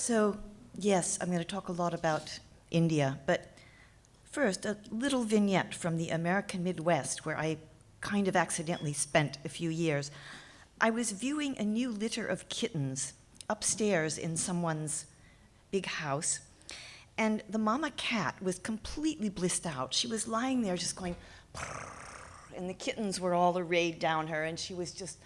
So, yes, I'm going to talk a lot about India, but first, a little vignette from the American Midwest, where I kind of accidentally spent a few years. I was viewing a new litter of kittens upstairs in someone's big house, and the mama cat was completely blissed out. She was lying there just going, and the kittens were all arrayed down her, and she was just,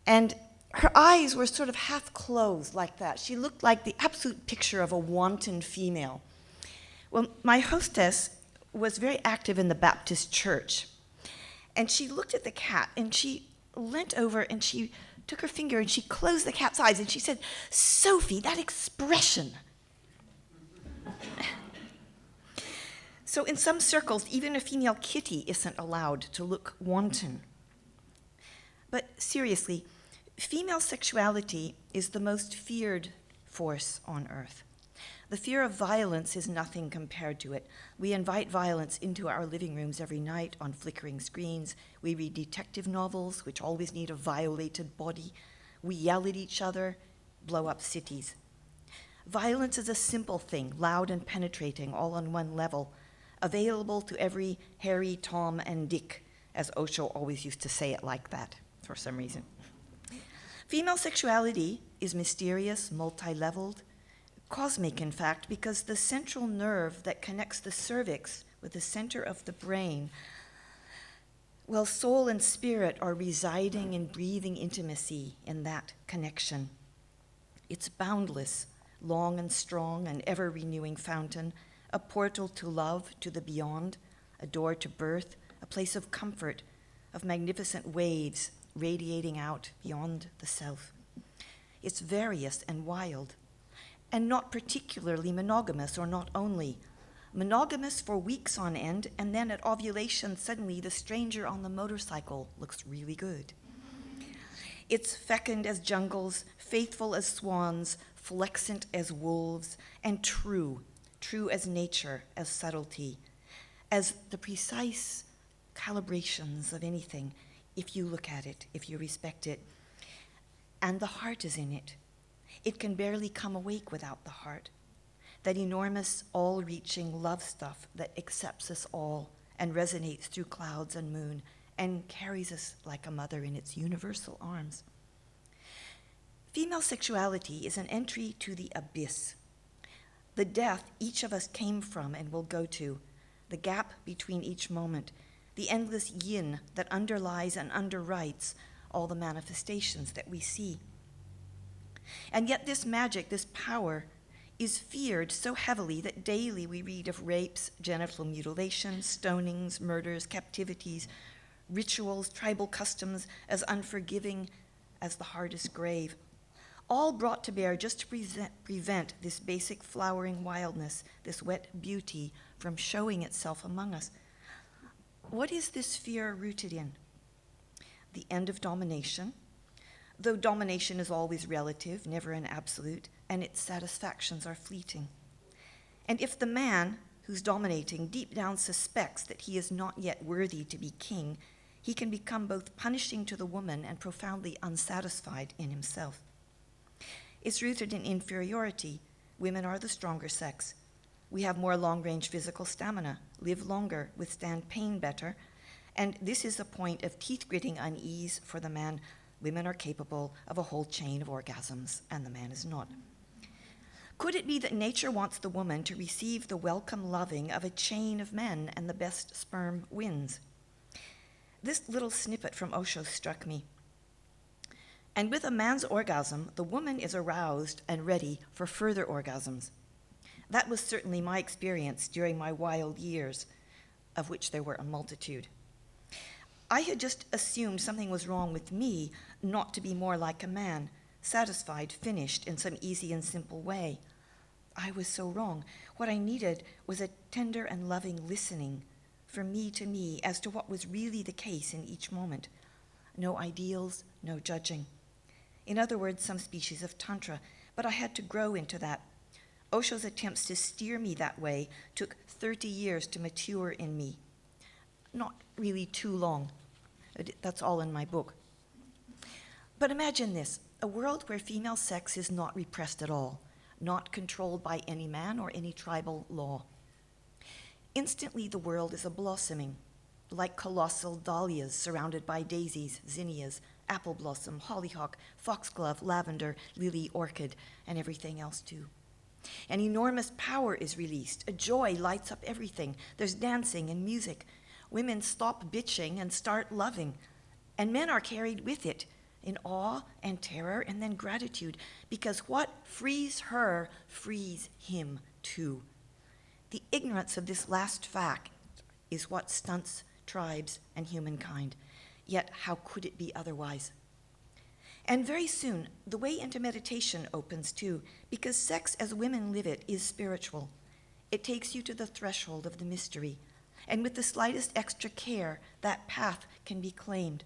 and her eyes were sort of half closed like that. She looked like the absolute picture of a wanton female. Well, my hostess was very active in the Baptist church, and she looked at the cat, and she leant over, and she took her finger, and she closed the cat's eyes, and she said, "Sophie, that expression." So in some circles, even a female kitty isn't allowed to look wanton. But seriously, female sexuality is the most feared force on earth. The fear of violence is nothing compared to it. We invite violence into our living rooms every night on flickering screens. We read detective novels, which always need a violated body. We yell at each other, blow up cities. Violence is a simple thing, loud and penetrating, all on one level, available to every Harry, Tom, and Dick, as Osho always used to say it like that, for some reason. Female sexuality is mysterious, multi-leveled, cosmic, in fact, because the central nerve that connects the cervix with the center of the brain, well, soul and spirit are residing and breathing intimacy in that connection. It's boundless, long and strong, an ever-renewing fountain, a portal to love, to the beyond, a door to birth, a place of comfort, of magnificent waves radiating out beyond the self. It's various and wild, and not particularly monogamous, or not only. Monogamous for weeks on end, and then at ovulation, suddenly the stranger on the motorcycle looks really good. It's fecund as jungles, faithful as swans, flexant as wolves, and true as nature, as subtlety, as the precise calibrations of anything, if you look at it, if you respect it. And the heart is in it. It can barely come awake without the heart, that enormous, all-reaching love stuff that accepts us all and resonates through clouds and moon and carries us like a mother in its universal arms. Female sexuality is an entry to the abyss, the death each of us came from and will go to, the gap between each moment, the endless yin that underlies and underwrites all the manifestations that we see. And yet this magic, this power, is feared so heavily that daily we read of rapes, genital mutilation, stonings, murders, captivities, rituals, tribal customs as unforgiving as the hardest grave, all brought to bear just to prevent this basic flowering wildness, this wet beauty, from showing itself among us. What is this fear rooted in? The end of domination, though domination is always relative, never an absolute, and its satisfactions are fleeting. And if the man who's dominating deep down suspects that he is not yet worthy to be king, he can become both punishing to the woman and profoundly unsatisfied in himself. It's rooted in inferiority. Women are the stronger sex. We have more long-range physical stamina, live longer, withstand pain better, and this is a point of teeth-gritting unease for the man. Women are capable of a whole chain of orgasms, and the man is not. Could it be that nature wants the woman to receive the welcome loving of a chain of men, and the best sperm wins? This little snippet from Osho struck me. And with a man's orgasm, the woman is aroused and ready for further orgasms. That was certainly my experience during my wild years, of which there were a multitude. I had just assumed something was wrong with me, not to be more like a man, satisfied, finished in some easy and simple way. I was so wrong. What I needed was a tender and loving listening from me to me as to what was really the case in each moment. No ideals, no judging. In other words, some species of Tantra, but I had to grow into that. Osho's attempts to steer me that way took 30 years to mature in me. Not really too long. That's all in my book. But imagine this, a world where female sex is not repressed at all, not controlled by any man or any tribal law. Instantly the world is a blossoming, like colossal dahlias surrounded by daisies, zinnias, apple blossom, hollyhock, foxglove, lavender, lily, orchid, and everything else too. An enormous power is released. A joy lights up everything. There's dancing and music. Women stop bitching and start loving. And men are carried with it in awe and terror and then gratitude, because what frees her frees him too. The ignorance of this last fact is what stunts tribes and humankind. Yet how could it be otherwise? And very soon, the way into meditation opens too, because sex as women live it is spiritual. It takes you to the threshold of the mystery, and with the slightest extra care, that path can be claimed,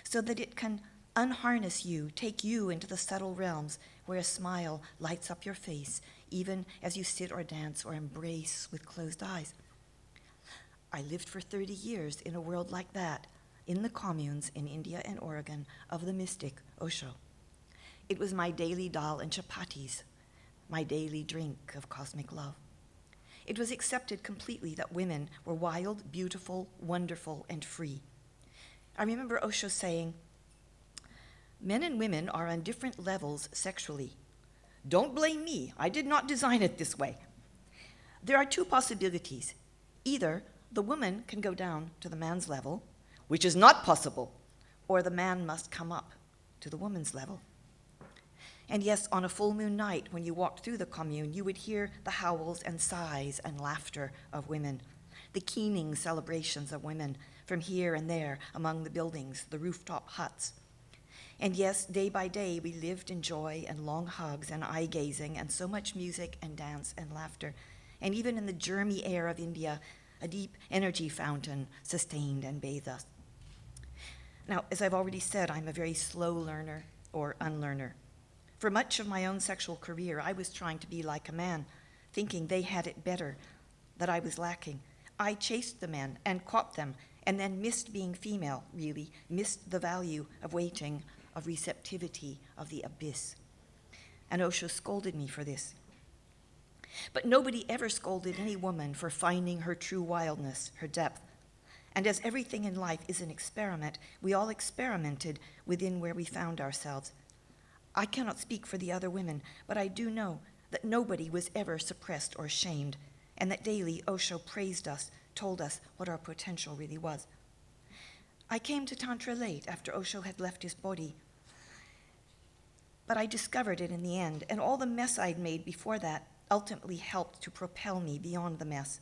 so that it can unharness you, take you into the subtle realms where a smile lights up your face, even as you sit or dance or embrace with closed eyes. I lived for 30 years in a world like that, in the communes in India and Oregon of the mystic Osho. It was my daily dal and chapatis, my daily drink of cosmic love. It was accepted completely that women were wild, beautiful, wonderful, and free. I remember Osho saying, "Men and women are on different levels sexually. Don't blame me, I did not design it this way. There are two possibilities. Either the woman can go down to the man's level, which is not possible, or the man must come up to the woman's level." And yes, on a full moon night, when you walked through the commune, you would hear the howls and sighs and laughter of women, the keening celebrations of women from here and there among the buildings, the rooftop huts. And yes, day by day, we lived in joy and long hugs and eye-gazing and so much music and dance and laughter. And even in the germy air of India, a deep energy fountain sustained and bathed us. Now, as I've already said, I'm a very slow learner or unlearner. For much of my own sexual career, I was trying to be like a man, thinking they had it better, that I was lacking. I chased the men and caught them, and then missed being female, really, missed the value of waiting, of receptivity, of the abyss. And Osho scolded me for this. But nobody ever scolded any woman for finding her true wildness, her depth. And as everything in life is an experiment, we all experimented within where we found ourselves. I cannot speak for the other women, but I do know that nobody was ever suppressed or shamed, and that daily Osho praised us, told us what our potential really was. I came to Tantra late after Osho had left his body, but I discovered it in the end, and all the mess I'd made before that ultimately helped to propel me beyond the mess.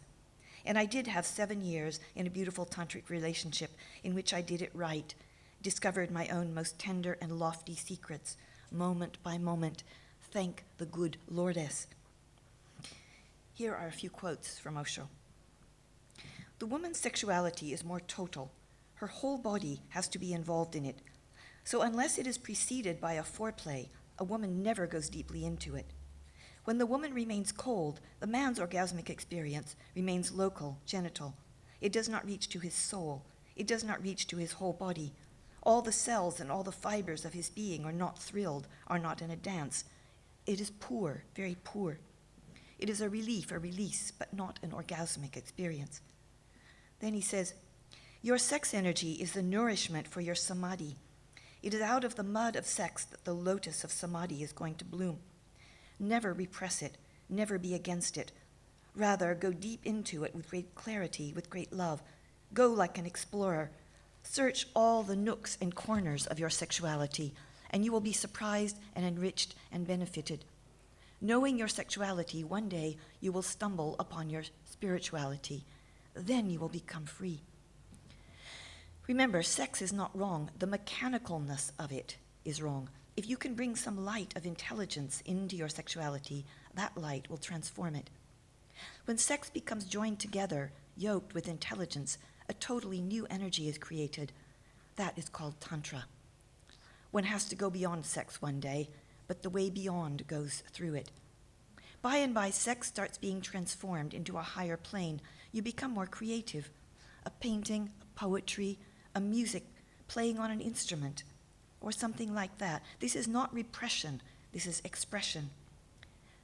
And I did have 7 years in a beautiful tantric relationship in which I did it right, discovered my own most tender and lofty secrets, moment by moment. Thank the good Lordess. Here are a few quotes from Osho. "The woman's sexuality is more total. Her whole body has to be involved in it. So unless it is preceded by a foreplay, a woman never goes deeply into it. When the woman remains cold, the man's orgasmic experience remains local, genital. It does not reach to his soul. It does not reach to his whole body. All the cells and all the fibers of his being are not thrilled, are not in a dance. It is poor, very poor. It is a relief, a release, but not an orgasmic experience." Then he says, "Your sex energy is the nourishment for your samadhi. It is out of the mud of sex that the lotus of samadhi is going to bloom. Never repress it, never be against it. Rather, go deep into it with great clarity, with great love. Go like an explorer. Search all the nooks and corners of your sexuality, and you will be surprised and enriched and benefited. Knowing your sexuality, one day you will stumble upon your spirituality. Then you will become free." Remember, sex is not wrong. The mechanicalness of it is wrong. If you can bring some light of intelligence into your sexuality, that light will transform it. When sex becomes joined together, yoked with intelligence, a totally new energy is created. That is called Tantra. One has to go beyond sex one day, but the way beyond goes through it. By and by, sex starts being transformed into a higher plane. You become more creative. A painting, a poetry, a music, playing on an instrument, or something like that. This is not repression, this is expression.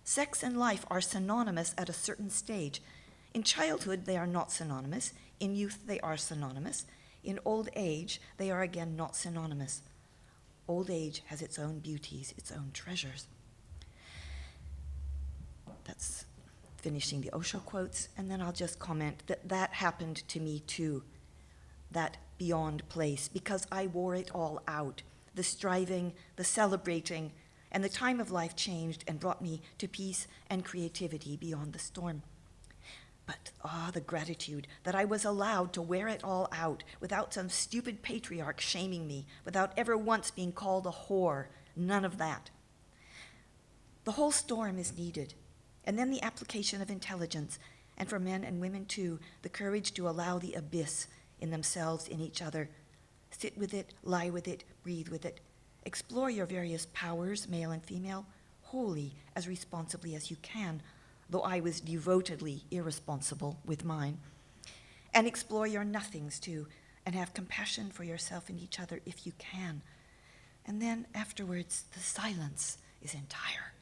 Sex and life are synonymous at a certain stage. In childhood, they are not synonymous. In youth, they are synonymous. In old age, they are again not synonymous. Old age has its own beauties, its own treasures. That's finishing the Osho quotes, and then I'll just comment that that happened to me too, that beyond place, because I wore it all out, the striving, the celebrating, and the time of life changed and brought me to peace and creativity beyond the storm. But the gratitude that I was allowed to wear it all out without some stupid patriarch shaming me, without ever once being called a whore, none of that. The whole storm is needed. And then the application of intelligence, and for men and women too, the courage to allow the abyss in themselves, in each other. Sit with it, lie with it, breathe with it. Explore your various powers, male and female, wholly as responsibly as you can, though I was devotedly irresponsible with mine. And explore your nothings too, and have compassion for yourself and each other if you can. And then afterwards, the silence is entire.